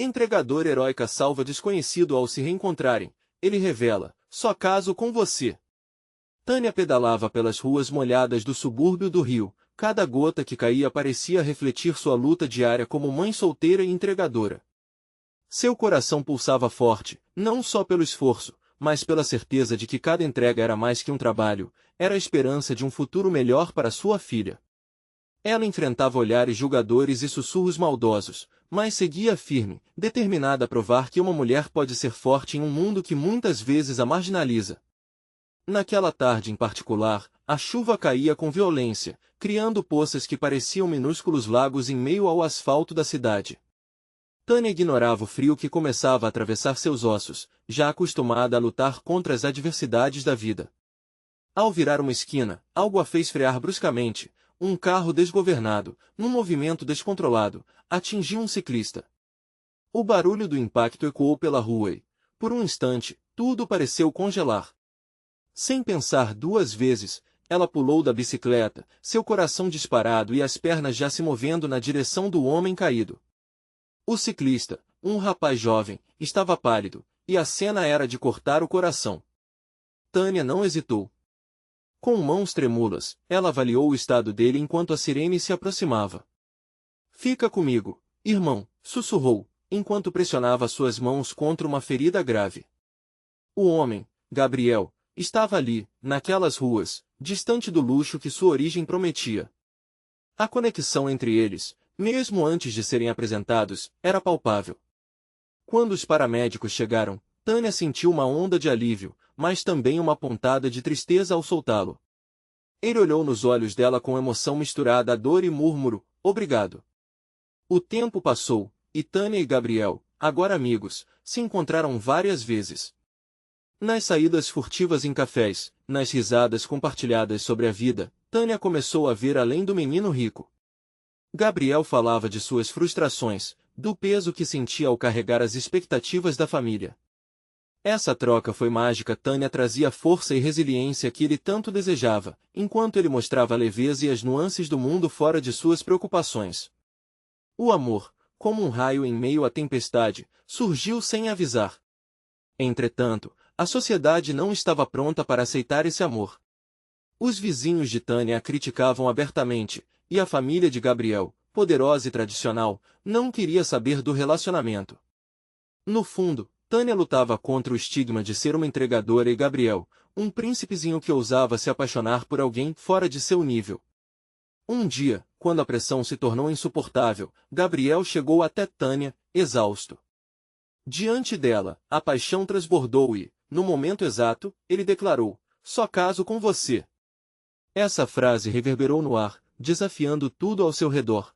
Entregadora heróica salva desconhecido ao se reencontrarem. Ele revela: só caso com você. Tânia pedalava pelas ruas molhadas do subúrbio do Rio. Cada gota que caía parecia refletir sua luta diária como mãe solteira e entregadora. Seu coração pulsava forte, não só pelo esforço, mas pela certeza de que cada entrega era mais que um trabalho, era a esperança de um futuro melhor para sua filha. Ela enfrentava olhares julgadores e sussurros maldosos, mas seguia firme, determinada a provar que uma mulher pode ser forte em um mundo que muitas vezes a marginaliza. Naquela tarde em particular, a chuva caía com violência, criando poças que pareciam minúsculos lagos em meio ao asfalto da cidade. Tânia ignorava o frio que começava a atravessar seus ossos, já acostumada a lutar contra as adversidades da vida. Ao virar uma esquina, algo a fez frear bruscamente. Um carro desgovernado, num movimento descontrolado, atingiu um ciclista. O barulho do impacto ecoou pela rua e, por um instante, tudo pareceu congelar. Sem pensar duas vezes, ela pulou da bicicleta, seu coração disparado e as pernas já se movendo na direção do homem caído. O ciclista, um rapaz jovem, estava pálido, e a cena era de cortar o coração. Tânia não hesitou. Com mãos trêmulas, ela avaliou o estado dele enquanto a sirene se aproximava. "Fica comigo, irmão", sussurrou, enquanto pressionava suas mãos contra uma ferida grave. O homem, Gabriel, estava ali, naquelas ruas, distante do luxo que sua origem prometia. A conexão entre eles, mesmo antes de serem apresentados, era palpável. Quando os paramédicos chegaram, Tânia sentiu uma onda de alívio, mas também uma pontada de tristeza ao soltá-lo. Ele olhou nos olhos dela com emoção misturada a dor e murmurou: "Obrigado". O tempo passou, e Tânia e Gabriel, agora amigos, se encontraram várias vezes. Nas saídas furtivas em cafés, nas risadas compartilhadas sobre a vida, Tânia começou a ver além do menino rico. Gabriel falava de suas frustrações, do peso que sentia ao carregar as expectativas da família. Essa troca foi mágica. Tânia trazia força e resiliência que ele tanto desejava, enquanto ele mostrava a leveza e as nuances do mundo fora de suas preocupações. O amor, como um raio em meio à tempestade, surgiu sem avisar. Entretanto, a sociedade não estava pronta para aceitar esse amor. Os vizinhos de Tânia a criticavam abertamente, e a família de Gabriel, poderosa e tradicional, não queria saber do relacionamento. No fundo, Tânia lutava contra o estigma de ser uma entregadora e Gabriel, um príncipezinho que ousava se apaixonar por alguém fora de seu nível. Um dia, quando a pressão se tornou insuportável, Gabriel chegou até Tânia, exausto. Diante dela, a paixão transbordou e, no momento exato, ele declarou: "Só caso com você". Essa frase reverberou no ar, desafiando tudo ao seu redor.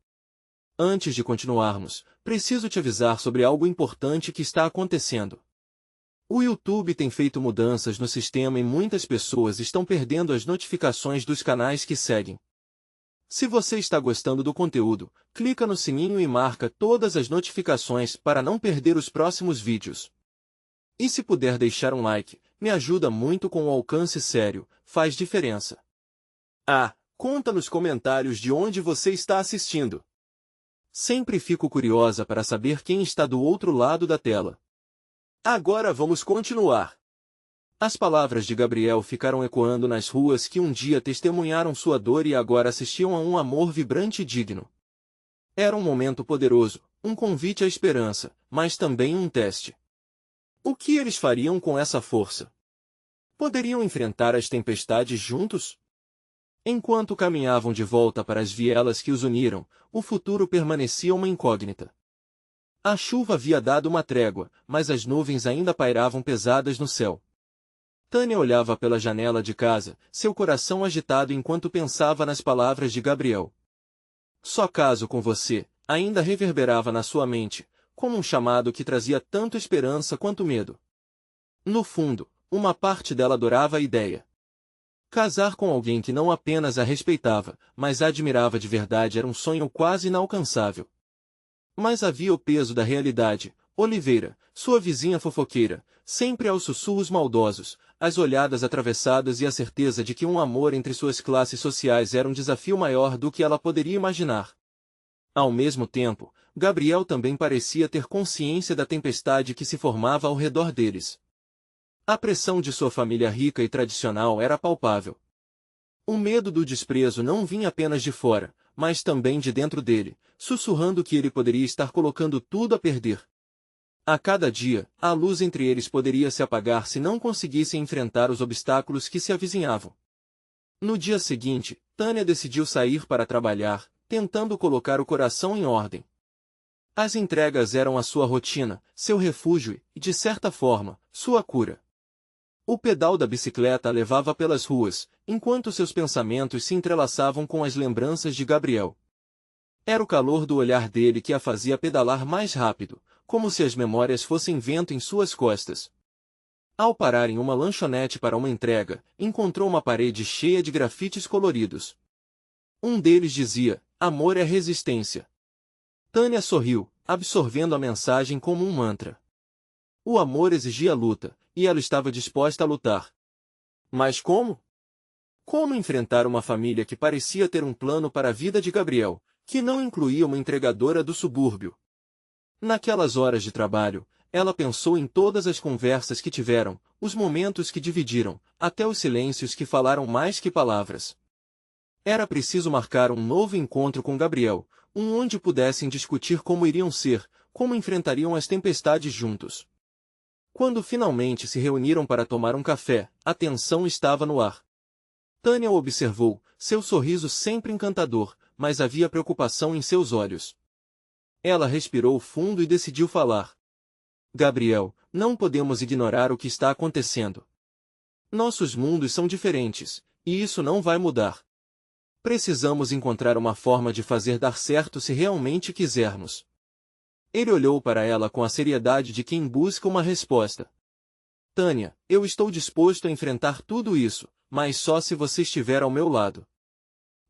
Antes de continuarmos, preciso te avisar sobre algo importante que está acontecendo. O YouTube tem feito mudanças no sistema e muitas pessoas estão perdendo as notificações dos canais que seguem. Se você está gostando do conteúdo, clica no sininho e marca todas as notificações para não perder os próximos vídeos. E se puder deixar um like, me ajuda muito com o alcance sério, faz diferença. Conta nos comentários de onde você está assistindo. Sempre fico curiosa para saber quem está do outro lado da tela. Agora vamos continuar. As palavras de Gabriel ficaram ecoando nas ruas que um dia testemunharam sua dor e agora assistiam a um amor vibrante e digno. Era um momento poderoso, um convite à esperança, mas também um teste. O que eles fariam com essa força? Poderiam enfrentar as tempestades juntos? Enquanto caminhavam de volta para as vielas que os uniram, o futuro permanecia uma incógnita. A chuva havia dado uma trégua, mas as nuvens ainda pairavam pesadas no céu. Tânia olhava pela janela de casa, seu coração agitado enquanto pensava nas palavras de Gabriel. "Só caso com você", ainda reverberava na sua mente, como um chamado que trazia tanto esperança quanto medo. No fundo, uma parte dela adorava a ideia. Casar com alguém que não apenas a respeitava, mas a admirava de verdade era um sonho quase inalcançável. Mas havia o peso da realidade. Oliveira, sua vizinha fofoqueira, sempre aos sussurros maldosos, as olhadas atravessadas e a certeza de que um amor entre suas classes sociais era um desafio maior do que ela poderia imaginar. Ao mesmo tempo, Gabriel também parecia ter consciência da tempestade que se formava ao redor deles. A pressão de sua família rica e tradicional era palpável. O medo do desprezo não vinha apenas de fora, mas também de dentro dele, sussurrando que ele poderia estar colocando tudo a perder. A cada dia, a luz entre eles poderia se apagar se não conseguissem enfrentar os obstáculos que se avizinhavam. No dia seguinte, Tânia decidiu sair para trabalhar, tentando colocar o coração em ordem. As entregas eram a sua rotina, seu refúgio e, de certa forma, sua cura. O pedal da bicicleta a levava pelas ruas, enquanto seus pensamentos se entrelaçavam com as lembranças de Gabriel. Era o calor do olhar dele que a fazia pedalar mais rápido, como se as memórias fossem vento em suas costas. Ao parar em uma lanchonete para uma entrega, encontrou uma parede cheia de grafites coloridos. Um deles dizia: "Amor é resistência." Tânia sorriu, absorvendo a mensagem como um mantra. O amor exigia luta, e ela estava disposta a lutar. Mas como? Como enfrentar uma família que parecia ter um plano para a vida de Gabriel, que não incluía uma entregadora do subúrbio? Naquelas horas de trabalho, ela pensou em todas as conversas que tiveram, os momentos que dividiram, até os silêncios que falaram mais que palavras. Era preciso marcar um novo encontro com Gabriel, onde pudessem discutir como iriam ser, como enfrentariam as tempestades juntos. Quando finalmente se reuniram para tomar um café, a tensão estava no ar. Tânia o observou, seu sorriso sempre encantador, mas havia preocupação em seus olhos. Ela respirou fundo e decidiu falar. "Gabriel, não podemos ignorar o que está acontecendo. Nossos mundos são diferentes, e isso não vai mudar. Precisamos encontrar uma forma de fazer dar certo se realmente quisermos." Ele olhou para ela com a seriedade de quem busca uma resposta. "Tânia, eu estou disposto a enfrentar tudo isso, mas só se você estiver ao meu lado.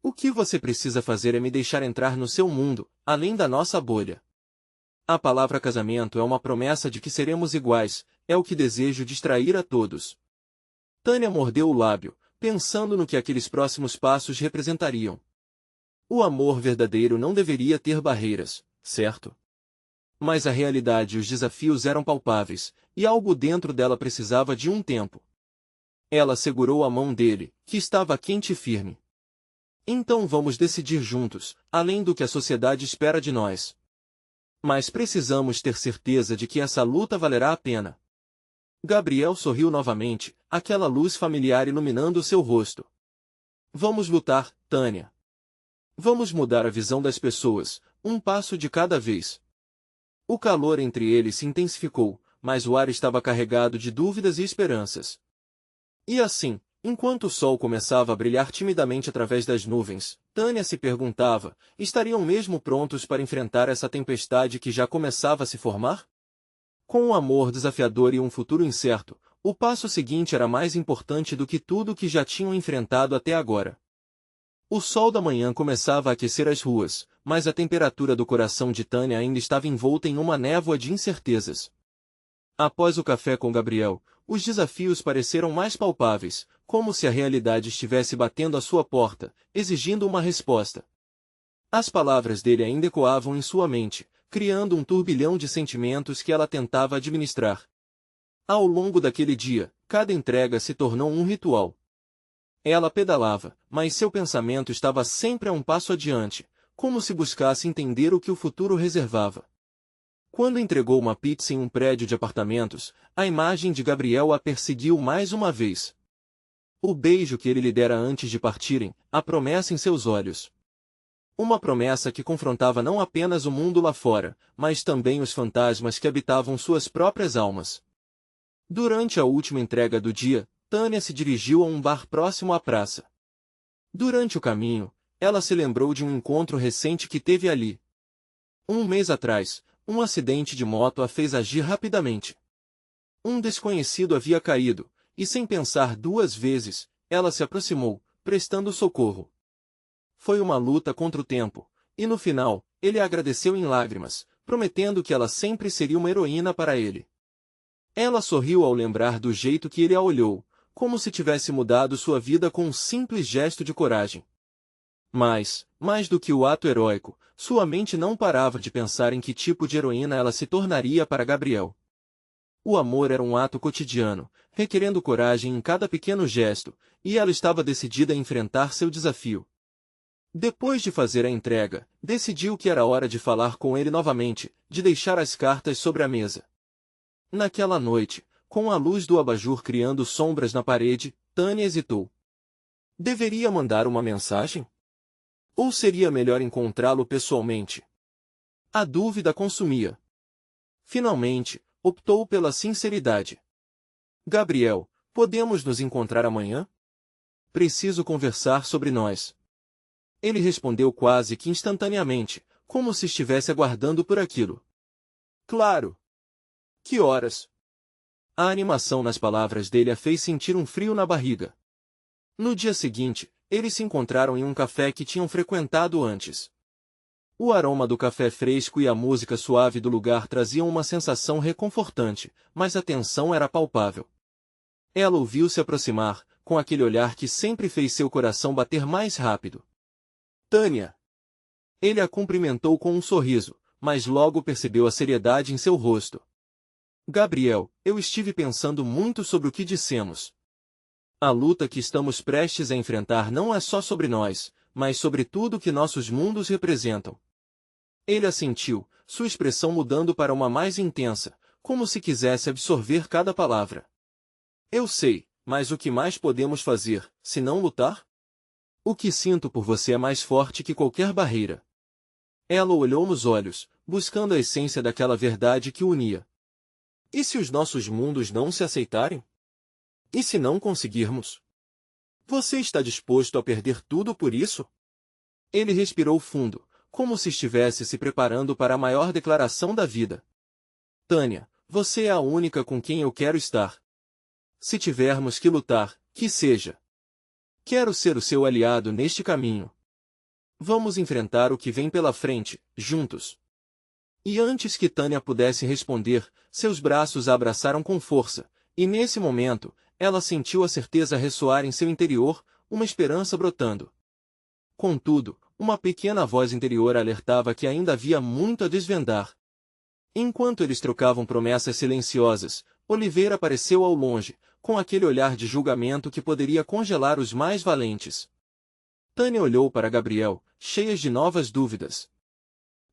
O que você precisa fazer é me deixar entrar no seu mundo, além da nossa bolha. A palavra casamento é uma promessa de que seremos iguais, é o que desejo distrair a todos." Tânia mordeu o lábio, pensando no que aqueles próximos passos representariam. O amor verdadeiro não deveria ter barreiras, certo? Mas a realidade e os desafios eram palpáveis, e algo dentro dela precisava de um tempo. Ela segurou a mão dele, que estava quente e firme. "Então vamos decidir juntos, além do que a sociedade espera de nós. Mas precisamos ter certeza de que essa luta valerá a pena." Gabriel sorriu novamente, aquela luz familiar iluminando seu rosto. "Vamos lutar, Tânia. Vamos mudar a visão das pessoas, um passo de cada vez." O calor entre eles se intensificou, mas o ar estava carregado de dúvidas e esperanças. E assim, enquanto o sol começava a brilhar timidamente através das nuvens, Tânia se perguntava: estariam mesmo prontos para enfrentar essa tempestade que já começava a se formar? Com um amor desafiador e um futuro incerto, o passo seguinte era mais importante do que tudo que já tinham enfrentado até agora. O sol da manhã começava a aquecer as ruas, mas a temperatura do coração de Tânia ainda estava envolta em uma névoa de incertezas. Após o café com Gabriel, os desafios pareceram mais palpáveis, como se a realidade estivesse batendo à sua porta, exigindo uma resposta. As palavras dele ainda ecoavam em sua mente, criando um turbilhão de sentimentos que ela tentava administrar. Ao longo daquele dia, cada entrega se tornou um ritual. Ela pedalava, mas seu pensamento estava sempre a um passo adiante, como se buscasse entender o que o futuro reservava. Quando entregou uma pizza em um prédio de apartamentos, a imagem de Gabriel a perseguiu mais uma vez. O beijo que ele lhe dera antes de partirem, a promessa em seus olhos. Uma promessa que confrontava não apenas o mundo lá fora, mas também os fantasmas que habitavam suas próprias almas. Durante a última entrega do dia, Tânia se dirigiu a um bar próximo à praça. Durante o caminho, ela se lembrou de um encontro recente que teve ali. Um mês atrás, um acidente de moto a fez agir rapidamente. Um desconhecido havia caído, e sem pensar duas vezes, ela se aproximou, prestando socorro. Foi uma luta contra o tempo, e no final, ele a agradeceu em lágrimas, prometendo que ela sempre seria uma heroína para ele. Ela sorriu ao lembrar do jeito que ele a olhou, como se tivesse mudado sua vida com um simples gesto de coragem. Mas, mais do que o ato heróico, Sua mente não parava de pensar em que tipo de heroína ela se tornaria para Gabriel. O amor era um ato cotidiano, requerendo coragem em cada pequeno gesto, e ela estava decidida a enfrentar seu desafio. Depois de fazer a entrega, decidiu que era hora de falar com ele novamente, de deixar as cartas sobre a mesa. Naquela noite, com a luz do abajur criando sombras na parede, Tânia hesitou. Deveria mandar uma mensagem? Ou seria melhor encontrá-lo pessoalmente? A dúvida consumia. Finalmente, optou pela sinceridade. Gabriel, podemos nos encontrar amanhã? Preciso conversar sobre nós. Ele respondeu quase que instantaneamente, como se estivesse aguardando por aquilo. Claro. Que horas? A animação nas palavras dele a fez sentir um frio na barriga. No dia seguinte, eles se encontraram em um café que tinham frequentado antes. O aroma do café fresco e a música suave do lugar traziam uma sensação reconfortante, mas a tensão era palpável. Ela o viu se aproximar, com aquele olhar que sempre fez seu coração bater mais rápido. Tânia! Ele a cumprimentou com um sorriso, mas logo percebeu a seriedade em seu rosto. Gabriel, eu estive pensando muito sobre o que dissemos. A luta que estamos prestes a enfrentar não é só sobre nós, mas sobre tudo que nossos mundos representam. Ele assentiu, sua expressão mudando para uma mais intensa, como se quisesse absorver cada palavra. Eu sei, mas o que mais podemos fazer, se não lutar? O que sinto por você é mais forte que qualquer barreira. Ela o olhou nos olhos, buscando a essência daquela verdade que o unia. E se os nossos mundos não se aceitarem? E se não conseguirmos? Você está disposto a perder tudo por isso? Ele respirou fundo, como se estivesse se preparando para a maior declaração da vida. Tânia, você é a única com quem eu quero estar. Se tivermos que lutar, que seja. Quero ser o seu aliado neste caminho. Vamos enfrentar o que vem pela frente, juntos. E antes que Tânia pudesse responder, seus braços a abraçaram com força, e nesse momento, ela sentiu a certeza ressoar em seu interior, uma esperança brotando. Contudo, uma pequena voz interior alertava que ainda havia muito a desvendar. Enquanto eles trocavam promessas silenciosas, Oliveira apareceu ao longe, com aquele olhar de julgamento que poderia congelar os mais valentes. Tânia olhou para Gabriel, cheia de novas dúvidas.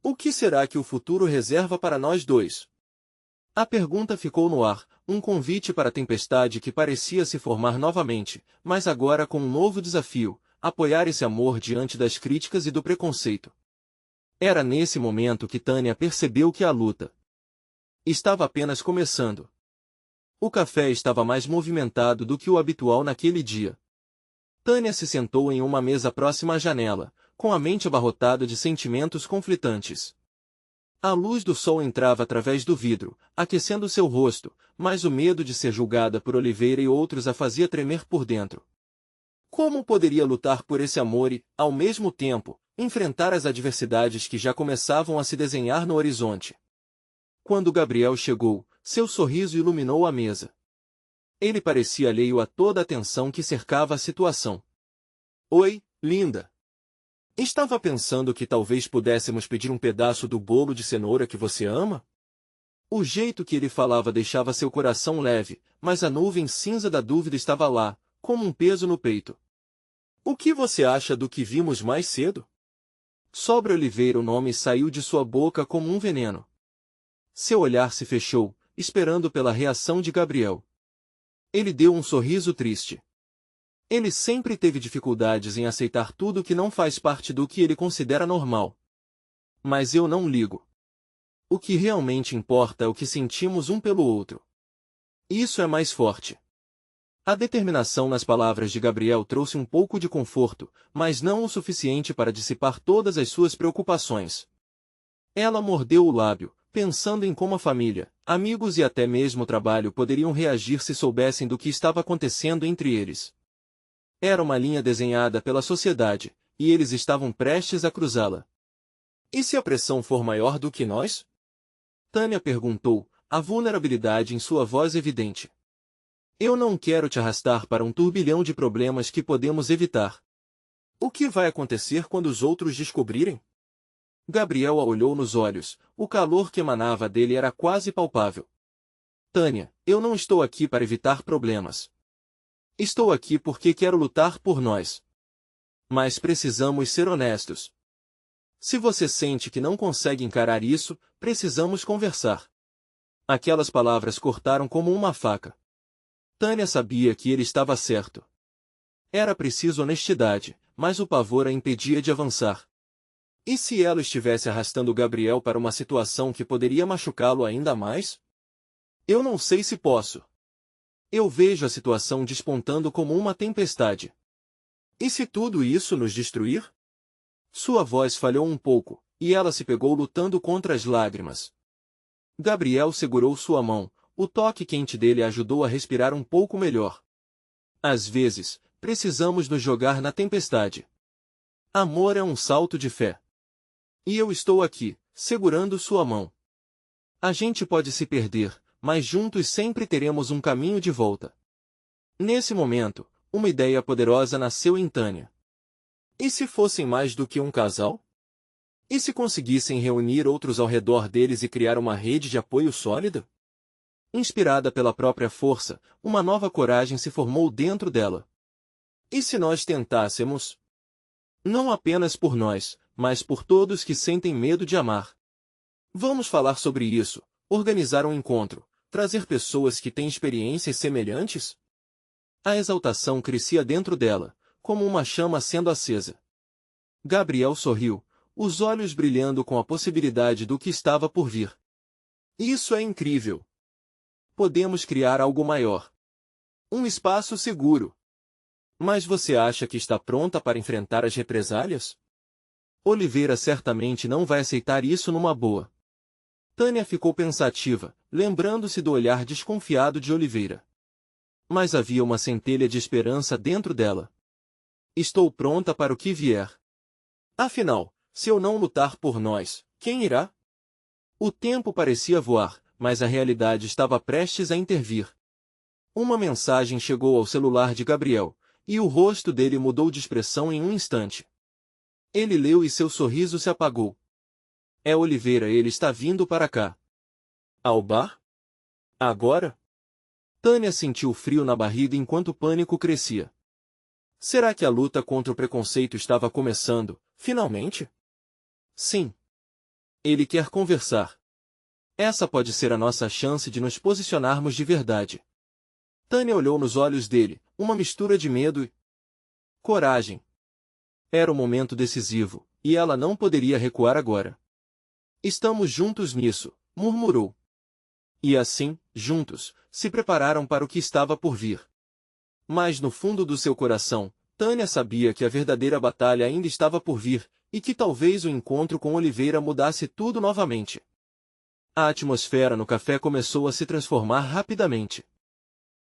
O que será que o futuro reserva para nós dois? A pergunta ficou no ar, um convite para a tempestade que parecia se formar novamente, mas agora com um novo desafio, apoiar esse amor diante das críticas e do preconceito. Era nesse momento que Tânia percebeu que a luta estava apenas começando. O café estava mais movimentado do que o habitual naquele dia. Tânia se sentou em uma mesa próxima à janela, com a mente abarrotada de sentimentos conflitantes. A luz do sol entrava através do vidro, aquecendo seu rosto, mas o medo de ser julgada por Oliveira e outros a fazia tremer por dentro. Como poderia lutar por esse amor e, ao mesmo tempo, enfrentar as adversidades que já começavam a se desenhar no horizonte? Quando Gabriel chegou, seu sorriso iluminou a mesa. Ele parecia alheio a toda a tensão que cercava a situação. Oi, linda! Estava pensando que talvez pudéssemos pedir um pedaço do bolo de cenoura que você ama? O jeito que ele falava deixava seu coração leve, mas a nuvem cinza da dúvida estava lá, como um peso no peito. O que você acha do que vimos mais cedo? Sobre Oliveira o nome saiu de sua boca como um veneno. Seu olhar se fechou, esperando pela reação de Gabriel. Ele deu um sorriso triste. Ele sempre teve dificuldades em aceitar tudo que não faz parte do que ele considera normal. Mas eu não ligo. O que realmente importa é o que sentimos um pelo outro. Isso é mais forte. A determinação nas palavras de Gabriel trouxe um pouco de conforto, mas não o suficiente para dissipar todas as suas preocupações. Ela mordeu o lábio, pensando em como a família, amigos e até mesmo o trabalho poderiam reagir se soubessem do que estava acontecendo entre eles. Era uma linha desenhada pela sociedade, e eles estavam prestes a cruzá-la. E se a pressão for maior do que nós? Tânia perguntou, a vulnerabilidade em sua voz evidente. Eu não quero te arrastar para um turbilhão de problemas que podemos evitar. O que vai acontecer quando os outros descobrirem? Gabriel a olhou nos olhos, o calor que emanava dele era quase palpável. Tânia, eu não estou aqui para evitar problemas. Estou aqui porque quero lutar por nós. Mas precisamos ser honestos. Se você sente que não consegue encarar isso, precisamos conversar. Aquelas palavras cortaram como uma faca. Tânia sabia que ele estava certo. Era preciso honestidade, mas o pavor a impedia de avançar. E se ela estivesse arrastando Gabriel para uma situação que poderia machucá-lo ainda mais? Eu não sei se posso. Eu vejo a situação despontando como uma tempestade. E se tudo isso nos destruir? Sua voz falhou um pouco, e ela se pegou lutando contra as lágrimas. Gabriel segurou sua mão, o toque quente dele ajudou a respirar um pouco melhor. Às vezes, precisamos nos jogar na tempestade. Amor é um salto de fé. E eu estou aqui, segurando sua mão. A gente pode se perder, mas juntos sempre teremos um caminho de volta. Nesse momento, uma ideia poderosa nasceu em Tânia. E se fossem mais do que um casal? E se conseguissem reunir outros ao redor deles e criar uma rede de apoio sólida? Inspirada pela própria força, uma nova coragem se formou dentro dela. E se nós tentássemos? Não apenas por nós, mas por todos que sentem medo de amar. Vamos falar sobre isso, organizar um encontro, trazer pessoas que têm experiências semelhantes? A exaltação crescia dentro dela, como uma chama sendo acesa. Gabriel sorriu, os olhos brilhando com a possibilidade do que estava por vir. Isso é incrível! Podemos criar algo maior. Um espaço seguro. Mas você acha que está pronta para enfrentar as represálias? Oliveira certamente não vai aceitar isso numa boa. Tânia ficou pensativa, lembrando-se do olhar desconfiado de Oliveira. Mas havia uma centelha de esperança dentro dela. Estou pronta para o que vier. Afinal, se eu não lutar por nós, quem irá? O tempo parecia voar, mas a realidade estava prestes a intervir. Uma mensagem chegou ao celular de Gabriel, e o rosto dele mudou de expressão em um instante. Ele leu e seu sorriso se apagou. É Oliveira, ele está vindo para cá. Ao bar? Agora? Tânia sentiu frio na barriga enquanto o pânico crescia. Será que a luta contra o preconceito estava começando, finalmente? Sim. Ele quer conversar. Essa pode ser a nossa chance de nos posicionarmos de verdade. Tânia olhou nos olhos dele, uma mistura de medo e coragem. Era o momento decisivo, e ela não poderia recuar agora. Estamos juntos nisso, murmurou. E assim, juntos, se prepararam para o que estava por vir. Mas no fundo do seu coração, Tânia sabia que a verdadeira batalha ainda estava por vir, e que talvez o encontro com Oliveira mudasse tudo novamente. A atmosfera no café começou a se transformar rapidamente.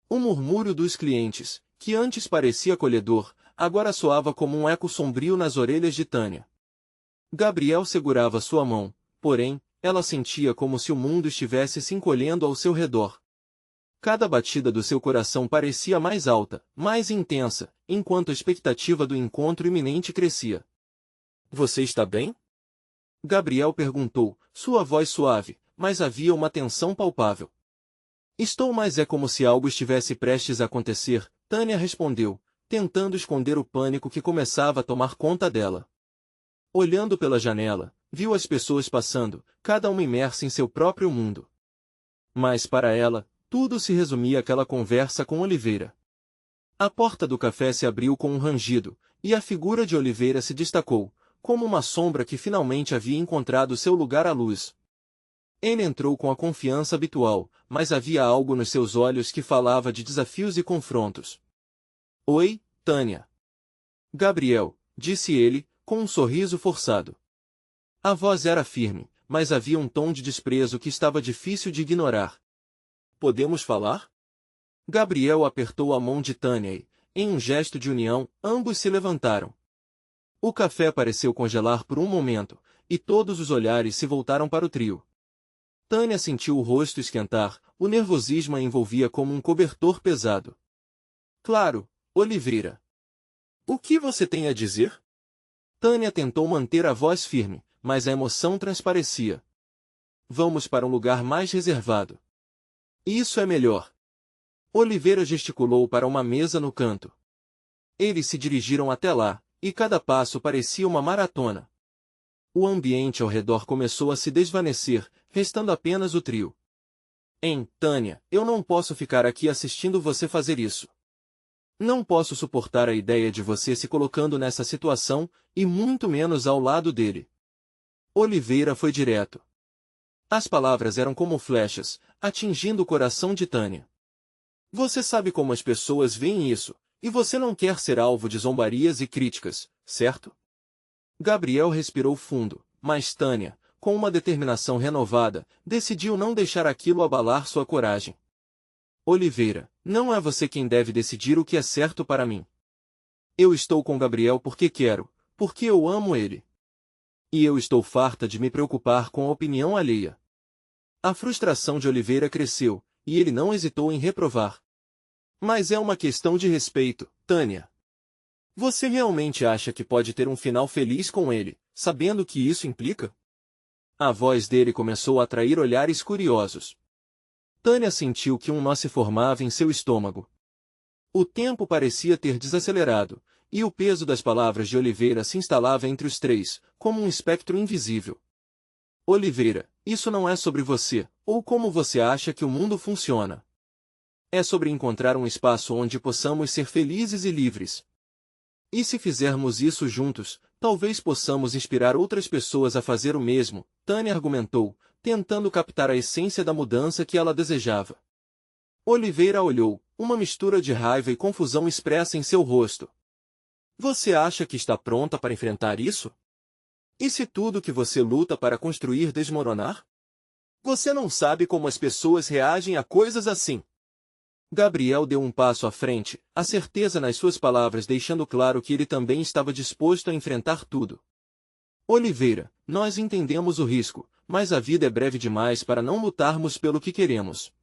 O murmúrio dos clientes, que antes parecia acolhedor, agora soava como um eco sombrio nas orelhas de Tânia. Gabriel segurava sua mão, porém, ela sentia como se o mundo estivesse se encolhendo ao seu redor. Cada batida do seu coração parecia mais alta, mais intensa, enquanto a expectativa do encontro iminente crescia. Você está bem? Gabriel perguntou, sua voz suave, mas havia uma tensão palpável. Estou, mas é como se algo estivesse prestes a acontecer, Tânia respondeu, tentando esconder o pânico que começava a tomar conta dela. Olhando pela janela, viu as pessoas passando, cada uma imersa em seu próprio mundo. Mas para ela, tudo se resumia àquela conversa com Oliveira. A porta do café se abriu com um rangido, e a figura de Oliveira se destacou, como uma sombra que finalmente havia encontrado seu lugar à luz. Ele entrou com a confiança habitual, mas havia algo nos seus olhos que falava de desafios e confrontos. Oi, Tânia. Gabriel, disse ele, com um sorriso forçado. A voz era firme, mas havia um tom de desprezo que estava difícil de ignorar. Podemos falar? Gabriel apertou a mão de Tânia e, em um gesto de união, ambos se levantaram. O café pareceu congelar por um momento, e todos os olhares se voltaram para o trio. Tânia sentiu o rosto esquentar, o nervosismo a envolvia como um cobertor pesado. Claro, Oliveira. O que você tem a dizer? Tânia tentou manter a voz firme, mas a emoção transparecia. Vamos para um lugar mais reservado. Isso é melhor. Oliveira gesticulou para uma mesa no canto. Eles se dirigiram até lá, e cada passo parecia uma maratona. O ambiente ao redor começou a se desvanecer, restando apenas o trio. Tânia, eu não posso ficar aqui assistindo você fazer isso. Não posso suportar a ideia de você se colocando nessa situação, e muito menos ao lado dele. Oliveira foi direto. As palavras eram como flechas, atingindo o coração de Tânia. Você sabe como as pessoas veem isso, e você não quer ser alvo de zombarias e críticas, certo? Gabriel respirou fundo, mas Tânia, com uma determinação renovada, decidiu não deixar aquilo abalar sua coragem. Oliveira, não é você quem deve decidir o que é certo para mim. Eu estou com Gabriel porque quero, porque eu amo ele. E eu estou farta de me preocupar com a opinião alheia. A frustração de Oliveira cresceu, e ele não hesitou em reprovar. Mas é uma questão de respeito, Tânia. Você realmente acha que pode ter um final feliz com ele, sabendo o que isso implica? A voz dele começou a atrair olhares curiosos. Tânia sentiu que um nó se formava em seu estômago. O tempo parecia ter desacelerado, e o peso das palavras de Oliveira se instalava entre os três, como um espectro invisível. Oliveira, isso não é sobre você, ou como você acha que o mundo funciona. É sobre encontrar um espaço onde possamos ser felizes e livres. E se fizermos isso juntos, talvez possamos inspirar outras pessoas a fazer o mesmo, Tânia argumentou, tentando captar a essência da mudança que ela desejava. Oliveira olhou, uma mistura de raiva e confusão expressa em seu rosto. Você acha que está pronta para enfrentar isso? E se tudo que você luta para construir desmoronar? Você não sabe como as pessoas reagem a coisas assim. Gabriel deu um passo à frente, a certeza nas suas palavras deixando claro que ele também estava disposto a enfrentar tudo. Oliveira, nós entendemos o risco, mas a vida é breve demais para não lutarmos pelo que queremos.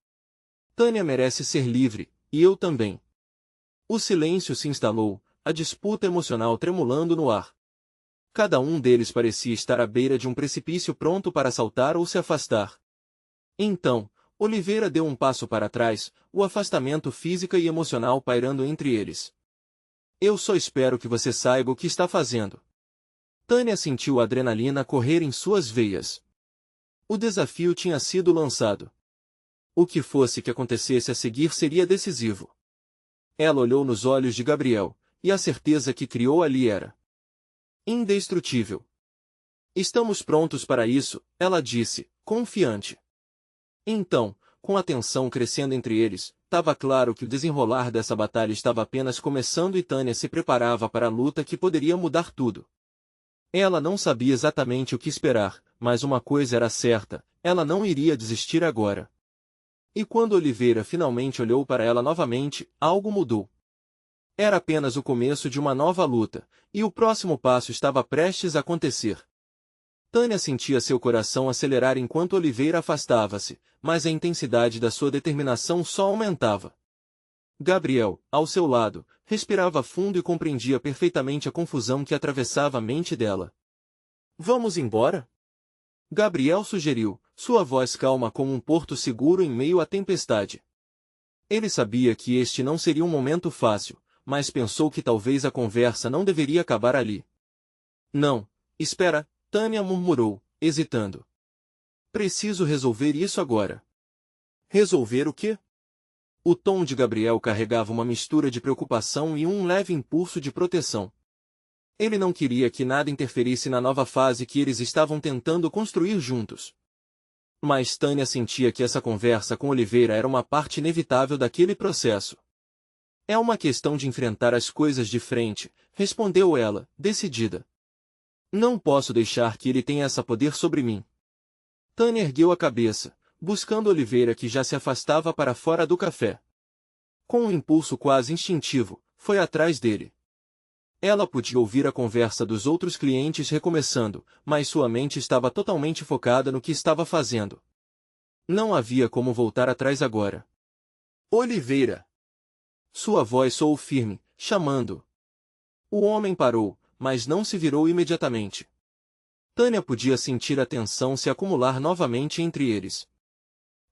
Tânia merece ser livre, e eu também. O silêncio se instalou, a disputa emocional tremulando no ar. Cada um deles parecia estar à beira de um precipício pronto para saltar ou se afastar. Então, Oliveira deu um passo para trás, o afastamento físico e emocional pairando entre eles. Eu só espero que você saiba o que está fazendo. Tânia sentiu a adrenalina correr em suas veias. O desafio tinha sido lançado. O que fosse que acontecesse a seguir seria decisivo. Ela olhou nos olhos de Gabriel, e a certeza que criou ali era indestrutível. Estamos prontos para isso, ela disse, confiante. Então, com a tensão crescendo entre eles, estava claro que o desenrolar dessa batalha estava apenas começando e Tânia se preparava para a luta que poderia mudar tudo. Ela não sabia exatamente o que esperar, mas uma coisa era certa, ela não iria desistir agora. E quando Oliveira finalmente olhou para ela novamente, algo mudou. Era apenas o começo de uma nova luta, e o próximo passo estava prestes a acontecer. Tânia sentia seu coração acelerar enquanto Oliveira afastava-se, mas a intensidade da sua determinação só aumentava. Gabriel, ao seu lado, respirava fundo e compreendia perfeitamente a confusão que atravessava a mente dela. Vamos embora? Gabriel sugeriu, sua voz calma como um porto seguro em meio à tempestade. Ele sabia que este não seria um momento fácil, mas pensou que talvez a conversa não deveria acabar ali. Não, espera, Tânia murmurou, hesitando. Preciso resolver isso agora. Resolver o quê? O tom de Gabriel carregava uma mistura de preocupação e um leve impulso de proteção. Ele não queria que nada interferisse na nova fase que eles estavam tentando construir juntos. Mas Tânia sentia que essa conversa com Oliveira era uma parte inevitável daquele processo. É uma questão de enfrentar as coisas de frente, respondeu ela, decidida. Não posso deixar que ele tenha esse poder sobre mim. Tânia ergueu a cabeça, buscando Oliveira que já se afastava para fora do café. Com um impulso quase instintivo, foi atrás dele. Ela podia ouvir a conversa dos outros clientes recomeçando, mas sua mente estava totalmente focada no que estava fazendo. Não havia como voltar atrás agora. Oliveira! Sua voz soou firme, chamando. O homem parou, mas não se virou imediatamente. Tânia podia sentir a tensão se acumular novamente entre eles.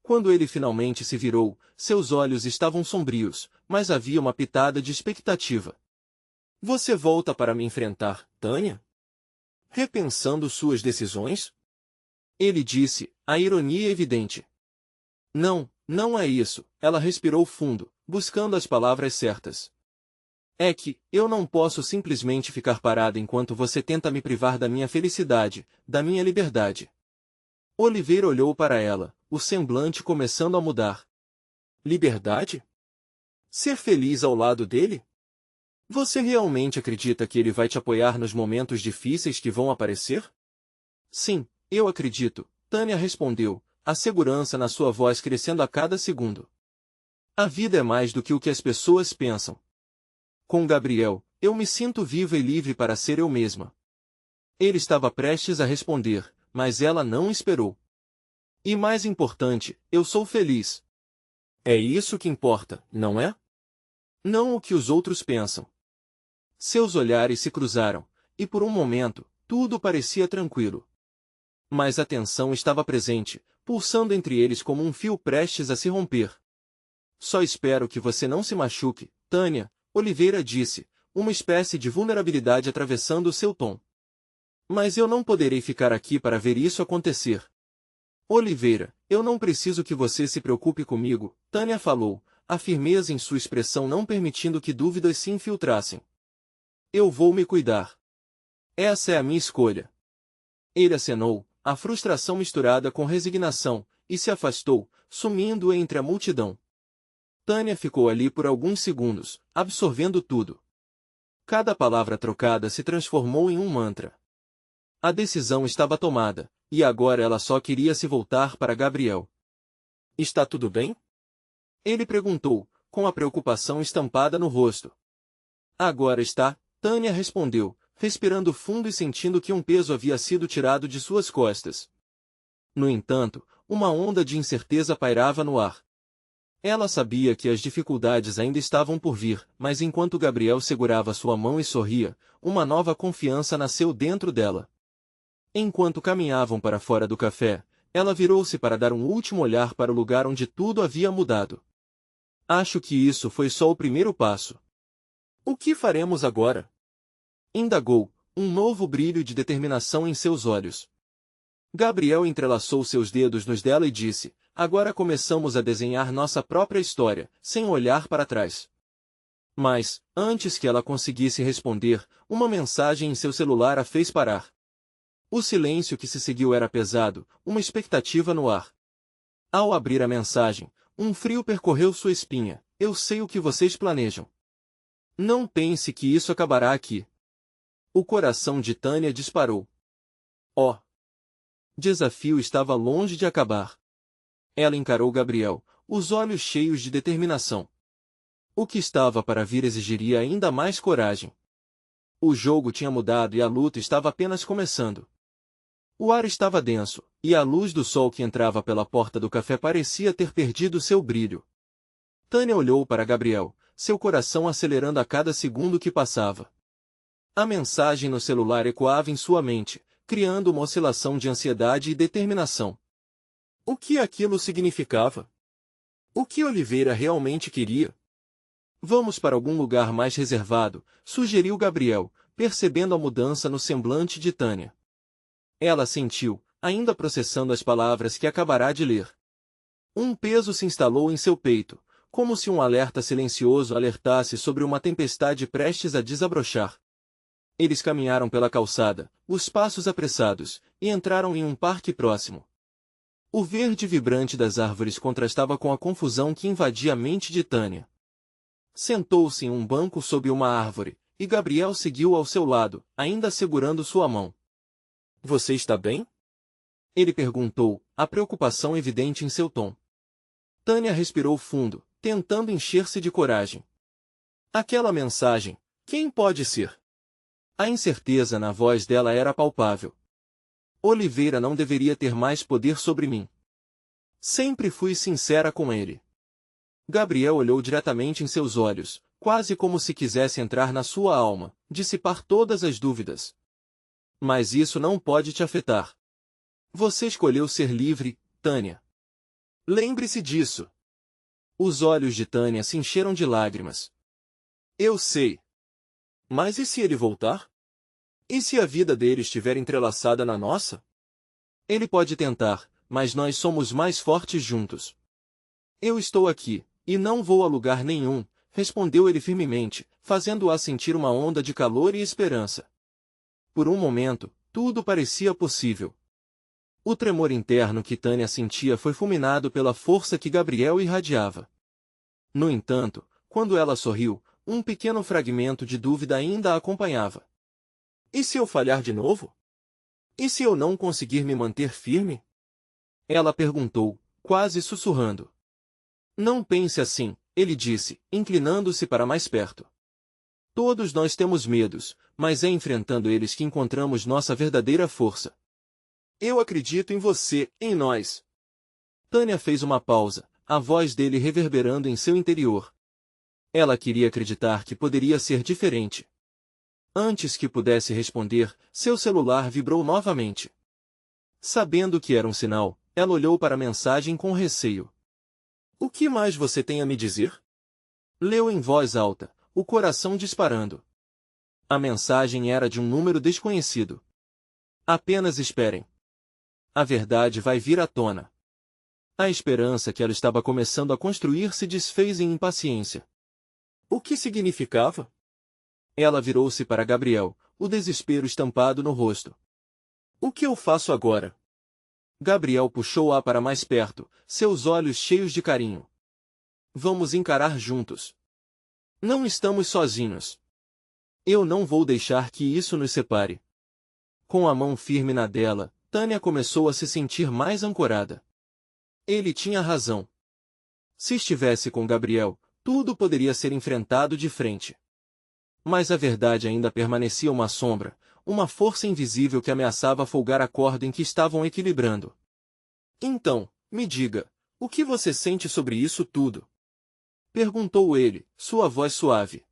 Quando ele finalmente se virou, seus olhos estavam sombrios, mas havia uma pitada de expectativa. Você volta para me enfrentar, Tânia? Repensando suas decisões? Ele disse, a ironia evidente. Não, não é isso, ela respirou fundo, buscando as palavras certas. É que, eu não posso simplesmente ficar parada enquanto você tenta me privar da minha felicidade, da minha liberdade. Oliveira olhou para ela, o semblante começando a mudar. Liberdade? Ser feliz ao lado dele? Você realmente acredita que ele vai te apoiar nos momentos difíceis que vão aparecer? Sim, eu acredito, Tânia respondeu, a segurança na sua voz crescendo a cada segundo. A vida é mais do que o que as pessoas pensam. Com Gabriel, eu me sinto viva e livre para ser eu mesma. Ele estava prestes a responder, mas ela não esperou. E mais importante, eu sou feliz. É isso que importa, não é? Não o que os outros pensam. Seus olhares se cruzaram, e por um momento, tudo parecia tranquilo. Mas a tensão estava presente, pulsando entre eles como um fio prestes a se romper. Só espero que você não se machuque, Tânia, Oliveira disse, uma espécie de vulnerabilidade atravessando o seu tom. Mas eu não poderei ficar aqui para ver isso acontecer. Oliveira, eu não preciso que você se preocupe comigo, Tânia falou, a firmeza em sua expressão não permitindo que dúvidas se infiltrassem. Eu vou me cuidar. Essa é a minha escolha. Ele acenou, a frustração misturada com resignação, e se afastou, sumindo entre a multidão. Tânia ficou ali por alguns segundos, absorvendo tudo. Cada palavra trocada se transformou em um mantra. A decisão estava tomada, e agora ela só queria se voltar para Gabriel. Está tudo bem? Ele perguntou, com a preocupação estampada no rosto. Agora está, Tânia respondeu, respirando fundo e sentindo que um peso havia sido tirado de suas costas. No entanto, uma onda de incerteza pairava no ar. Ela sabia que as dificuldades ainda estavam por vir, mas enquanto Gabriel segurava sua mão e sorria, uma nova confiança nasceu dentro dela. Enquanto caminhavam para fora do café, ela virou-se para dar um último olhar para o lugar onde tudo havia mudado. Acho que isso foi só o primeiro passo. O que faremos agora? Indagou, um novo brilho de determinação em seus olhos. Gabriel entrelaçou seus dedos nos dela e disse, agora começamos a desenhar nossa própria história, sem olhar para trás. Mas, antes que ela conseguisse responder, uma mensagem em seu celular a fez parar. O silêncio que se seguiu era pesado, uma expectativa no ar. Ao abrir a mensagem, um frio percorreu sua espinha. Eu sei o que vocês planejam. Não pense que isso acabará aqui. O coração de Tânia disparou. Oh! Desafio estava longe de acabar. Ela encarou Gabriel, os olhos cheios de determinação. O que estava para vir exigiria ainda mais coragem. O jogo tinha mudado e a luta estava apenas começando. O ar estava denso, e a luz do sol que entrava pela porta do café parecia ter perdido seu brilho. Tânia olhou para Gabriel, seu coração acelerando a cada segundo que passava. A mensagem no celular ecoava em sua mente, criando uma oscilação de ansiedade e determinação. O que aquilo significava? O que Oliveira realmente queria? Vamos para algum lugar mais reservado, sugeriu Gabriel, percebendo a mudança no semblante de Tânia. Ela sentiu, ainda processando as palavras que acabará de ler. Um peso se instalou em seu peito, como se um alerta silencioso alertasse sobre uma tempestade prestes a desabrochar. Eles caminharam pela calçada, os passos apressados, e entraram em um parque próximo. O verde vibrante das árvores contrastava com a confusão que invadia a mente de Tânia. Sentou-se em um banco sob uma árvore, e Gabriel seguiu ao seu lado, ainda segurando sua mão. Você está bem? Ele perguntou, a preocupação evidente em seu tom. Tânia respirou fundo, tentando encher-se de coragem. Aquela mensagem, quem pode ser? A incerteza na voz dela era palpável. Oliveira não deveria ter mais poder sobre mim. Sempre fui sincera com ele. Gabriel olhou diretamente em seus olhos, quase como se quisesse entrar na sua alma, dissipar todas as dúvidas. Mas isso não pode te afetar. Você escolheu ser livre, Tânia. Lembre-se disso. Os olhos de Tânia se encheram de lágrimas. Eu sei. Mas e se ele voltar? E se a vida dele estiver entrelaçada na nossa? Ele pode tentar, mas nós somos mais fortes juntos. Eu estou aqui, e não vou a lugar nenhum, respondeu ele firmemente, fazendo-a sentir uma onda de calor e esperança. Por um momento, tudo parecia possível. O tremor interno que Tânia sentia foi fulminado pela força que Gabriel irradiava. No entanto, quando ela sorriu, um pequeno fragmento de dúvida ainda a acompanhava. E se eu falhar de novo? E se eu não conseguir me manter firme? Ela perguntou, quase sussurrando. Não pense assim, ele disse, inclinando-se para mais perto. Todos nós temos medos, mas é enfrentando eles que encontramos nossa verdadeira força. Eu acredito em você, em nós. Tânia fez uma pausa, a voz dele reverberando em seu interior. Ela queria acreditar que poderia ser diferente. Antes que pudesse responder, seu celular vibrou novamente. Sabendo que era um sinal, ela olhou para a mensagem com receio. O que mais você tem a me dizer? Leu em voz alta, o coração disparando. A mensagem era de um número desconhecido. Apenas esperem. A verdade vai vir à tona. A esperança que ela estava começando a construir se desfez em impaciência. O que significava? Ela virou-se para Gabriel, o desespero estampado no rosto. O que eu faço agora? Gabriel puxou-a para mais perto, seus olhos cheios de carinho. Vamos encarar juntos. Não estamos sozinhos. Eu não vou deixar que isso nos separe. Com a mão firme na dela, Tânia começou a se sentir mais ancorada. Ele tinha razão. Se estivesse com Gabriel, tudo poderia ser enfrentado de frente. Mas a verdade ainda permanecia uma sombra, uma força invisível que ameaçava folgar a corda em que estavam equilibrando. Então, me diga, o que você sente sobre isso tudo? Perguntou ele, sua voz suave.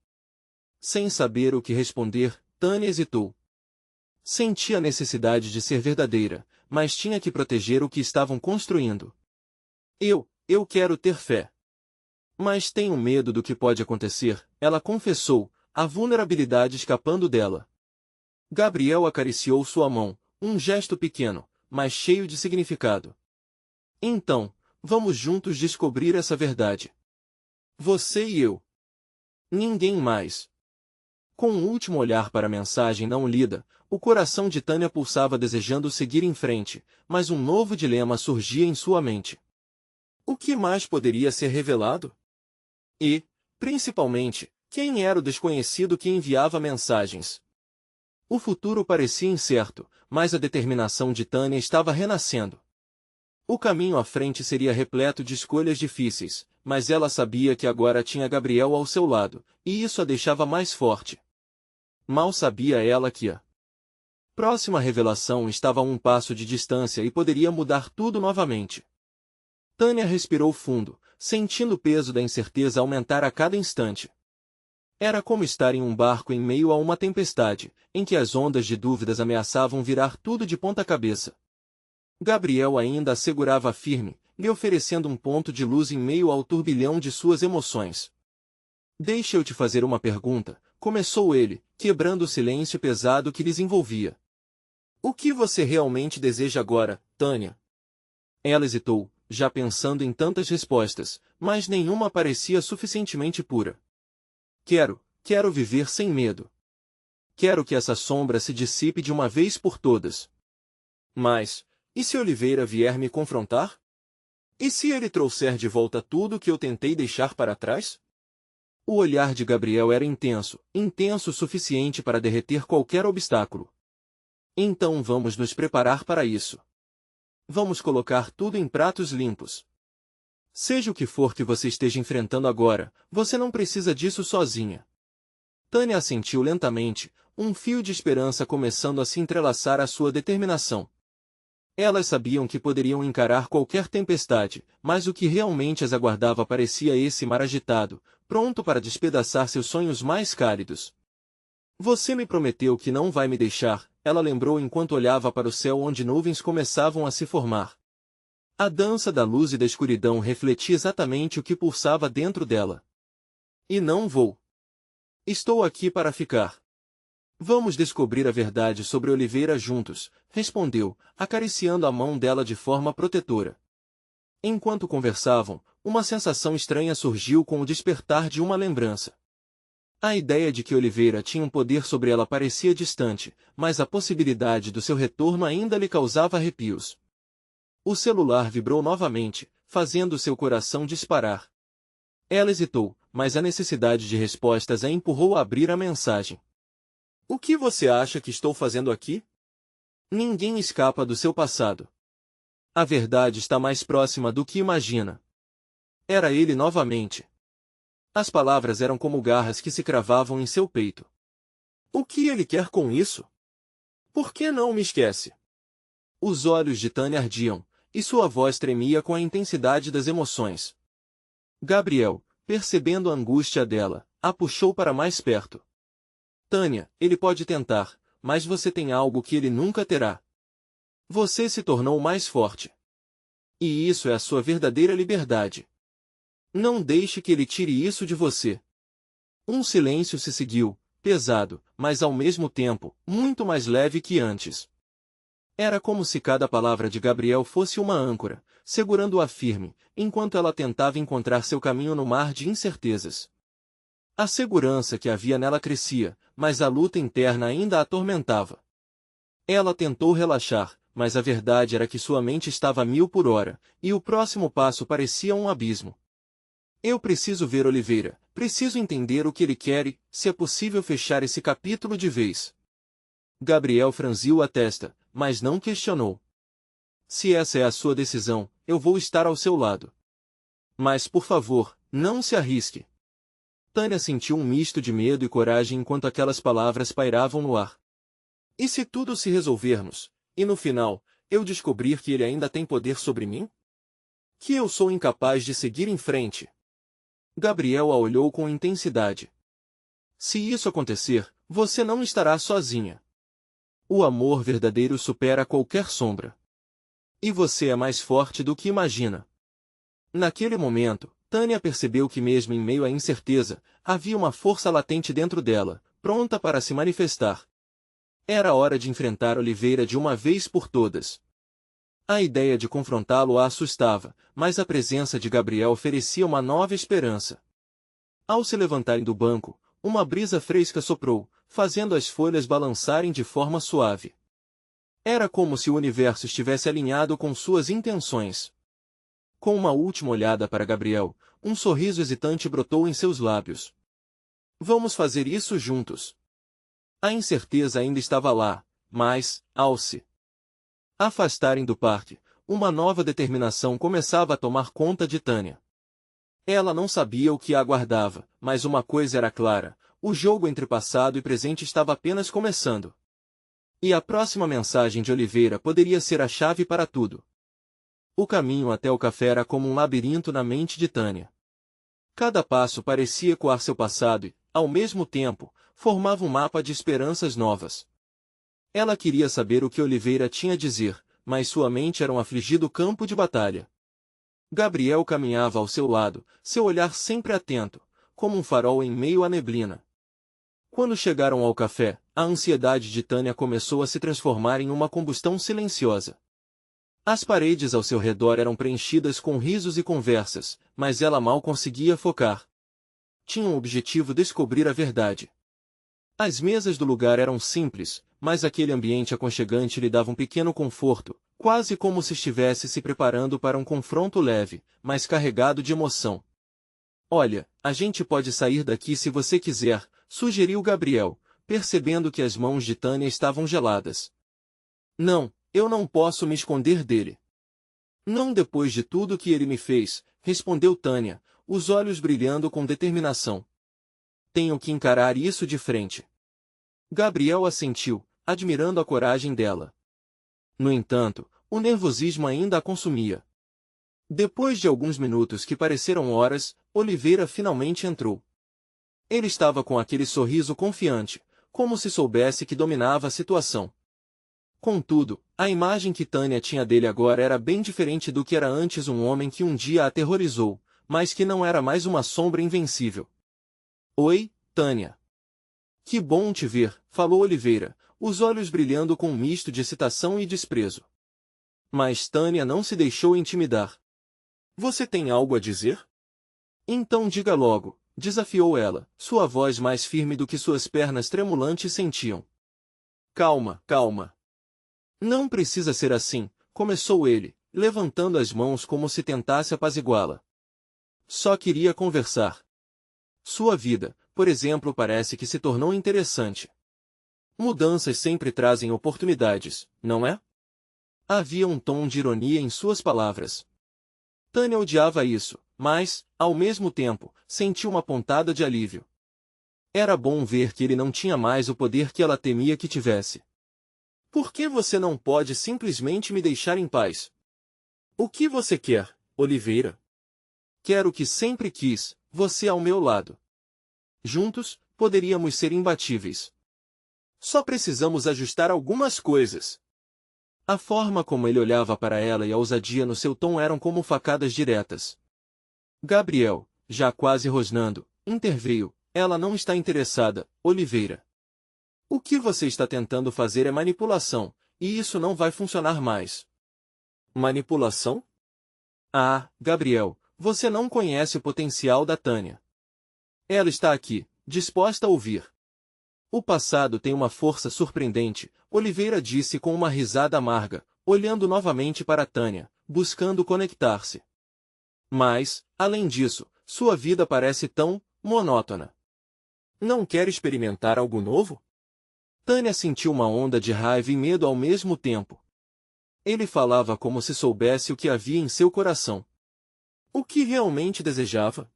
Sem saber o que responder, Tânia hesitou. Sentia a necessidade de ser verdadeira, mas tinha que proteger o que estavam construindo. Eu quero ter fé. Mas tenho medo do que pode acontecer, ela confessou, a vulnerabilidade escapando dela. Gabriel acariciou sua mão, um gesto pequeno, mas cheio de significado. Então, vamos juntos descobrir essa verdade. Você e eu. Ninguém mais. Com um último olhar para a mensagem não lida, o coração de Tânia pulsava desejando seguir em frente, mas um novo dilema surgia em sua mente. O que mais poderia ser revelado? E, principalmente, quem era o desconhecido que enviava mensagens? O futuro parecia incerto, mas a determinação de Tânia estava renascendo. O caminho à frente seria repleto de escolhas difíceis, mas ela sabia que agora tinha Gabriel ao seu lado, e isso a deixava mais forte. Mal sabia ela que a próxima revelação estava a um passo de distância e poderia mudar tudo novamente. Tânia respirou fundo, sentindo o peso da incerteza aumentar a cada instante. Era como estar em um barco em meio a uma tempestade, em que as ondas de dúvidas ameaçavam virar tudo de ponta cabeça. Gabriel ainda a segurava firme, lhe oferecendo um ponto de luz em meio ao turbilhão de suas emoções. Deixa eu te fazer uma pergunta, começou ele, quebrando o silêncio pesado que lhes envolvia. O que você realmente deseja agora, Tânia? Ela hesitou, já pensando em tantas respostas, mas nenhuma parecia suficientemente pura. Quero viver sem medo. Quero que essa sombra se dissipe de uma vez por todas. Mas, e se Oliveira vier me confrontar? E se ele trouxer de volta tudo que eu tentei deixar para trás? O olhar de Gabriel era intenso, intenso o suficiente para derreter qualquer obstáculo. Então vamos nos preparar para isso. Vamos colocar tudo em pratos limpos. Seja o que for que você esteja enfrentando agora, você não precisa disso sozinha. Tânia assentiu lentamente, um fio de esperança começando a se entrelaçar à sua determinação. Elas sabiam que poderiam encarar qualquer tempestade, mas o que realmente as aguardava parecia esse mar agitado, pronto para despedaçar seus sonhos mais cálidos. Você me prometeu que não vai me deixar, ela lembrou enquanto olhava para o céu onde nuvens começavam a se formar. A dança da luz e da escuridão refletia exatamente o que pulsava dentro dela. E não vou. Estou aqui para ficar. Vamos descobrir a verdade sobre Oliveira juntos, respondeu, acariciando a mão dela de forma protetora. Enquanto conversavam, uma sensação estranha surgiu com o despertar de uma lembrança. A ideia de que Oliveira tinha um poder sobre ela parecia distante, mas a possibilidade do seu retorno ainda lhe causava arrepios. O celular vibrou novamente, fazendo seu coração disparar. Ela hesitou, mas a necessidade de respostas a empurrou a abrir a mensagem. O que você acha que estou fazendo aqui? Ninguém escapa do seu passado. A verdade está mais próxima do que imagina. Era ele novamente. As palavras eram como garras que se cravavam em seu peito. O que ele quer com isso? Por que não me esquece? Os olhos de Tânia ardiam, e sua voz tremia com a intensidade das emoções. Gabriel, percebendo a angústia dela, a puxou para mais perto. Tânia, ele pode tentar, mas você tem algo que ele nunca terá. Você se tornou mais forte. E isso é a sua verdadeira liberdade. Não deixe que ele tire isso de você. Um silêncio se seguiu, pesado, mas ao mesmo tempo, muito mais leve que antes. Era como se cada palavra de Gabriel fosse uma âncora, segurando-a firme, enquanto ela tentava encontrar seu caminho no mar de incertezas. A segurança que havia nela crescia, mas a luta interna ainda a atormentava. Ela tentou relaxar, mas a verdade era que sua mente estava a 1000 por hora, e o próximo passo parecia um abismo. Eu preciso ver Oliveira, preciso entender o que ele quer e, se é possível fechar esse capítulo de vez. Gabriel franziu a testa, mas não questionou. Se essa é a sua decisão, eu vou estar ao seu lado. Mas por favor, não se arrisque. Tânia sentiu um misto de medo e coragem enquanto aquelas palavras pairavam no ar. E se tudo se resolvermos, e no final, eu descobrir que ele ainda tem poder sobre mim? Que eu sou incapaz de seguir em frente? Gabriel a olhou com intensidade. Se isso acontecer, você não estará sozinha. O amor verdadeiro supera qualquer sombra. E você é mais forte do que imagina. Naquele momento, Tânia percebeu que mesmo em meio à incerteza, havia uma força latente dentro dela, pronta para se manifestar. Era hora de enfrentar Oliveira de uma vez por todas. A ideia de confrontá-lo a assustava, mas a presença de Gabriel oferecia uma nova esperança. Ao se levantarem do banco, uma brisa fresca soprou, fazendo as folhas balançarem de forma suave. Era como se o universo estivesse alinhado com suas intenções. Com uma última olhada para Gabriel, um sorriso hesitante brotou em seus lábios. Vamos fazer isso juntos. A incerteza ainda estava lá, mas, ao se afastarem do parque, uma nova determinação começava a tomar conta de Tânia. Ela não sabia o que a aguardava, mas uma coisa era clara, o jogo entre passado e presente estava apenas começando. E a próxima mensagem de Oliveira poderia ser a chave para tudo. O caminho até o café era como um labirinto na mente de Tânia. Cada passo parecia ecoar seu passado e, ao mesmo tempo, formava um mapa de esperanças novas. Ela queria saber o que Oliveira tinha a dizer, mas sua mente era um afligido campo de batalha. Gabriel caminhava ao seu lado, seu olhar sempre atento, como um farol em meio à neblina. Quando chegaram ao café, a ansiedade de Tânia começou a se transformar em uma combustão silenciosa. As paredes ao seu redor eram preenchidas com risos e conversas, mas ela mal conseguia focar. Tinha um objetivo: descobrir a verdade. As mesas do lugar eram simples, mas aquele ambiente aconchegante lhe dava um pequeno conforto, quase como se estivesse se preparando para um confronto leve, mas carregado de emoção. Olha, a gente pode sair daqui se você quiser, sugeriu Gabriel, percebendo que as mãos de Tânia estavam geladas. Não, eu não posso me esconder dele. Não depois de tudo que ele me fez, respondeu Tânia, os olhos brilhando com determinação. Tenho que encarar isso de frente. Gabriel assentiu, admirando a coragem dela. No entanto, o nervosismo ainda a consumia. Depois de alguns minutos que pareceram horas, Oliveira finalmente entrou. Ele estava com aquele sorriso confiante, como se soubesse que dominava a situação. Contudo, a imagem que Tânia tinha dele agora era bem diferente do que era antes, um homem que um dia a aterrorizou, mas que não era mais uma sombra invencível. Oi, Tânia. Que bom te ver, falou Oliveira, os olhos brilhando com um misto de excitação e desprezo. Mas Tânia não se deixou intimidar. Você tem algo a dizer? Então diga logo, desafiou ela, sua voz mais firme do que suas pernas tremulantes sentiam. Calma, calma. Não precisa ser assim, começou ele, levantando as mãos como se tentasse apaziguá-la. Só queria conversar. Sua vida, por exemplo, parece que se tornou interessante. Mudanças sempre trazem oportunidades, não é? Havia um tom de ironia em suas palavras. Tânia odiava isso, mas, ao mesmo tempo, sentiu uma pontada de alívio. Era bom ver que ele não tinha mais o poder que ela temia que tivesse. Por que você não pode simplesmente me deixar em paz? O que você quer, Oliveira? Quero o que sempre quis, você ao meu lado. Juntos, poderíamos ser imbatíveis. Só precisamos ajustar algumas coisas. A forma como ele olhava para ela e a ousadia no seu tom eram como facadas diretas. Gabriel, já quase rosnando, interveio. Ela não está interessada, Oliveira. O que você está tentando fazer é manipulação, e isso não vai funcionar mais. Manipulação? Ah, Gabriel, você não conhece o potencial da Tânia. Ela está aqui, disposta a ouvir. O passado tem uma força surpreendente, Oliveira disse com uma risada amarga, olhando novamente para Tânia, buscando conectar-se. Mas, além disso, sua vida parece tão monótona. Não quer experimentar algo novo? Tânia sentiu uma onda de raiva e medo ao mesmo tempo. Ele falava como se soubesse o que havia em seu coração. O que realmente desejava?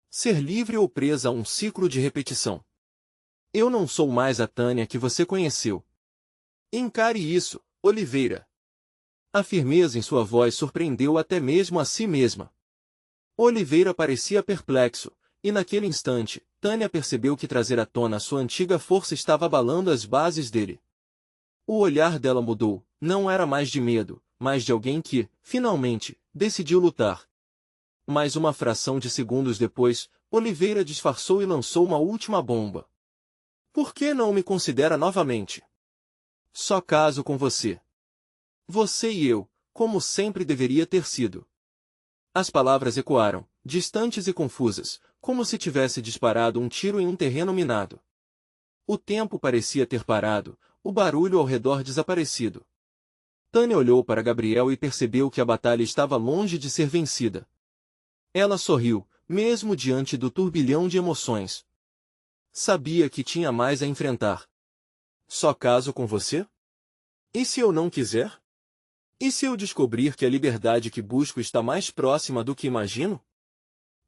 Ser livre ou presa a um ciclo de repetição. Eu não sou mais a Tânia que você conheceu. Encare isso, Oliveira. A firmeza em sua voz surpreendeu até mesmo a si mesma. Oliveira parecia perplexo, e naquele instante, Tânia percebeu que trazer à tona sua antiga força estava abalando as bases dele. O olhar dela mudou, não era mais de medo, mas de alguém que, finalmente, decidiu lutar. Mas uma fração de segundos depois, Oliveira disfarçou e lançou uma última bomba. Por que não me considera novamente? Só caso com você. Você e eu, como sempre deveria ter sido. As palavras ecoaram, distantes e confusas, como se tivesse disparado um tiro em um terreno minado. O tempo parecia ter parado, o barulho ao redor desaparecido. Tânia olhou para Gabriel e percebeu que a batalha estava longe de ser vencida. Ela sorriu, mesmo diante do turbilhão de emoções. Sabia que tinha mais a enfrentar. Só caso com você? E se eu não quiser? E se eu descobrir que a liberdade que busco está mais próxima do que imagino?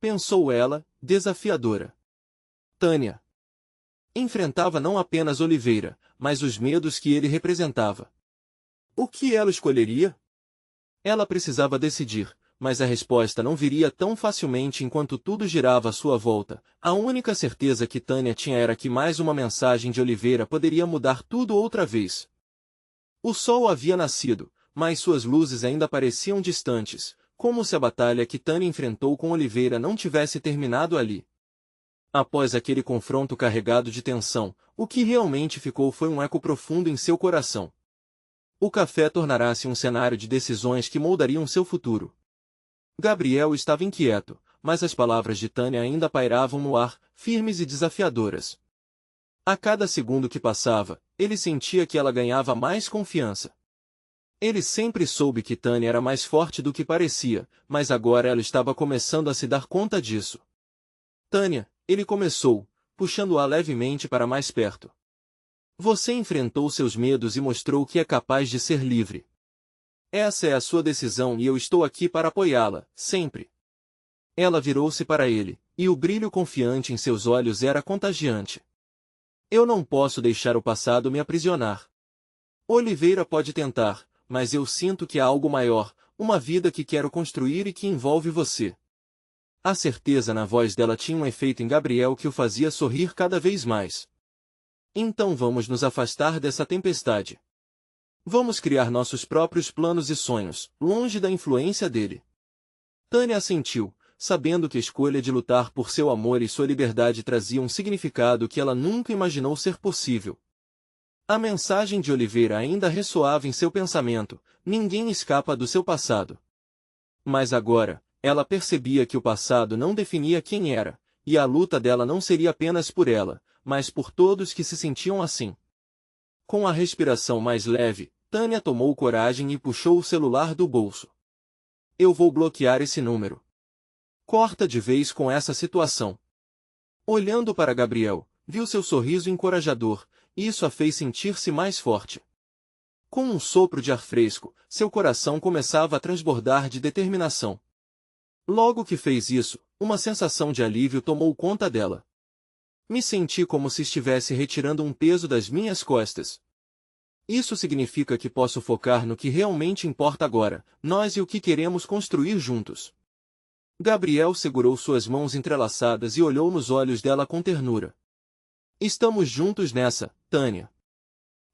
Pensou ela, desafiadora. Tânia enfrentava não apenas Oliveira, mas os medos que ele representava. O que ela escolheria? Ela precisava decidir, mas a resposta não viria tão facilmente enquanto tudo girava à sua volta. A única certeza que Tânia tinha era que mais uma mensagem de Oliveira poderia mudar tudo outra vez. O sol havia nascido, mas suas luzes ainda pareciam distantes, como se a batalha que Tânia enfrentou com Oliveira não tivesse terminado ali. Após aquele confronto carregado de tensão, o que realmente ficou foi um eco profundo em seu coração. O café tornará-se um cenário de decisões que moldariam seu futuro. Gabriel estava inquieto, mas as palavras de Tânia ainda pairavam no ar, firmes e desafiadoras. A cada segundo que passava, ele sentia que ela ganhava mais confiança. Ele sempre soube que Tânia era mais forte do que parecia, mas agora ela estava começando a se dar conta disso. Tânia, ele começou, puxando-a levemente para mais perto. Você enfrentou seus medos e mostrou que é capaz de ser livre. Essa é a sua decisão e eu estou aqui para apoiá-la, sempre. Ela virou-se para ele, e o brilho confiante em seus olhos era contagiante. Eu não posso deixar o passado me aprisionar. Oliveira pode tentar, mas eu sinto que há algo maior, uma vida que quero construir e que envolve você. A certeza na voz dela tinha um efeito em Gabriel que o fazia sorrir cada vez mais. Então vamos nos afastar dessa tempestade. Vamos criar nossos próprios planos e sonhos, longe da influência dele. Tânia assentiu, sabendo que a escolha de lutar por seu amor e sua liberdade trazia um significado que ela nunca imaginou ser possível. A mensagem de Oliveira ainda ressoava em seu pensamento: ninguém escapa do seu passado. Mas agora, ela percebia que o passado não definia quem era, e a luta dela não seria apenas por ela, mas por todos que se sentiam assim. Com a respiração mais leve, Tânia tomou coragem e puxou o celular do bolso. Eu vou bloquear esse número. Corta de vez com essa situação. Olhando para Gabriel, viu seu sorriso encorajador, e isso a fez sentir-se mais forte. Com um sopro de ar fresco, seu coração começava a transbordar de determinação. Logo que fez isso, uma sensação de alívio tomou conta dela. Me senti como se estivesse retirando um peso das minhas costas. Isso significa que posso focar no que realmente importa agora, nós e o que queremos construir juntos. Gabriel segurou suas mãos entrelaçadas e olhou nos olhos dela com ternura. Estamos juntos nessa, Tânia.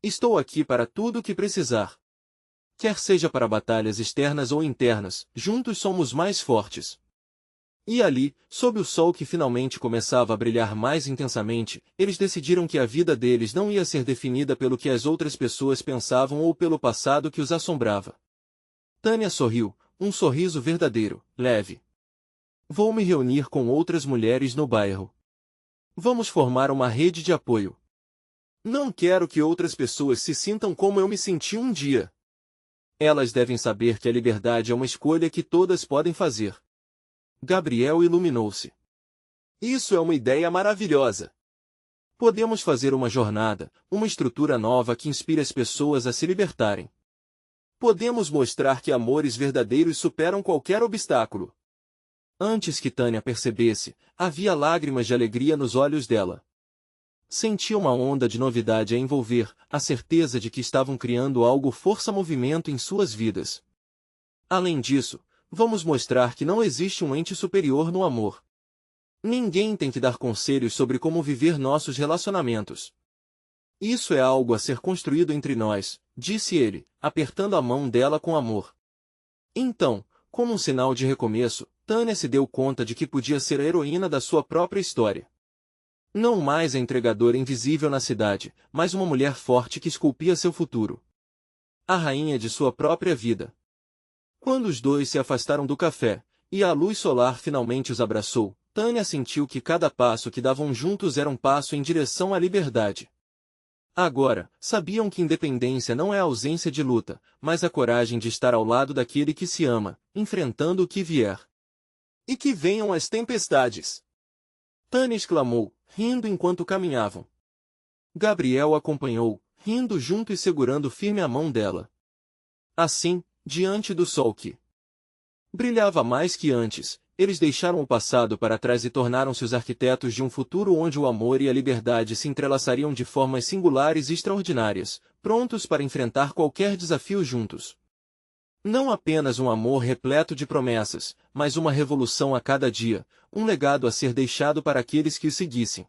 Estou aqui para tudo o que precisar. Quer seja para batalhas externas ou internas, juntos somos mais fortes. E ali, sob o sol que finalmente começava a brilhar mais intensamente, eles decidiram que a vida deles não ia ser definida pelo que as outras pessoas pensavam ou pelo passado que os assombrava. Tânia sorriu, um sorriso verdadeiro, leve. Vou me reunir com outras mulheres no bairro. Vamos formar uma rede de apoio. Não quero que outras pessoas se sintam como eu me senti um dia. Elas devem saber que a liberdade é uma escolha que todas podem fazer. Gabriel iluminou-se. Isso é uma ideia maravilhosa. Podemos fazer uma jornada, uma estrutura nova que inspire as pessoas a se libertarem. Podemos mostrar que amores verdadeiros superam qualquer obstáculo. Antes que Tânia percebesse, havia lágrimas de alegria nos olhos dela. Sentia uma onda de novidade a envolver, a certeza de que estavam criando algo força-movimento em suas vidas. Além disso, vamos mostrar que não existe um ente superior no amor. Ninguém tem que dar conselhos sobre como viver nossos relacionamentos. Isso é algo a ser construído entre nós, disse ele, apertando a mão dela com amor. Então, como um sinal de recomeço, Tânia se deu conta de que podia ser a heroína da sua própria história. Não mais a entregadora invisível na cidade, mas uma mulher forte que esculpia seu futuro. A rainha de sua própria vida. Quando os dois se afastaram do café, e a luz solar finalmente os abraçou, Tânia sentiu que cada passo que davam juntos era um passo em direção à liberdade. Agora, sabiam que independência não é a ausência de luta, mas a coragem de estar ao lado daquele que se ama, enfrentando o que vier. E que venham as tempestades! Tânia exclamou, rindo enquanto caminhavam. Gabriel acompanhou, rindo junto e segurando firme a mão dela. Assim, diante do sol que brilhava mais que antes, eles deixaram o passado para trás e tornaram-se os arquitetos de um futuro onde o amor e a liberdade se entrelaçariam de formas singulares e extraordinárias, prontos para enfrentar qualquer desafio juntos. Não apenas um amor repleto de promessas, mas uma revolução a cada dia, um legado a ser deixado para aqueles que o seguissem.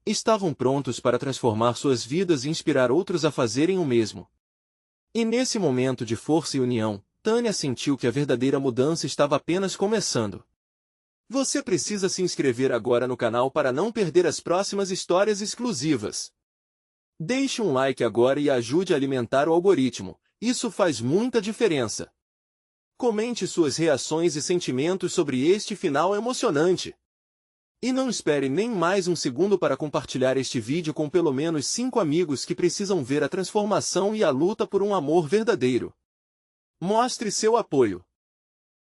Estavam prontos para transformar suas vidas e inspirar outros a fazerem o mesmo. E nesse momento de força e união, Tânia sentiu que a verdadeira mudança estava apenas começando. Você precisa se inscrever agora no canal para não perder as próximas histórias exclusivas. Deixe um like agora e ajude a alimentar o algoritmo, isso faz muita diferença. Comente suas reações e sentimentos sobre este final emocionante. E não espere nem mais um segundo para compartilhar este vídeo com pelo menos 5 amigos que precisam ver a transformação e a luta por um amor verdadeiro. Mostre seu apoio.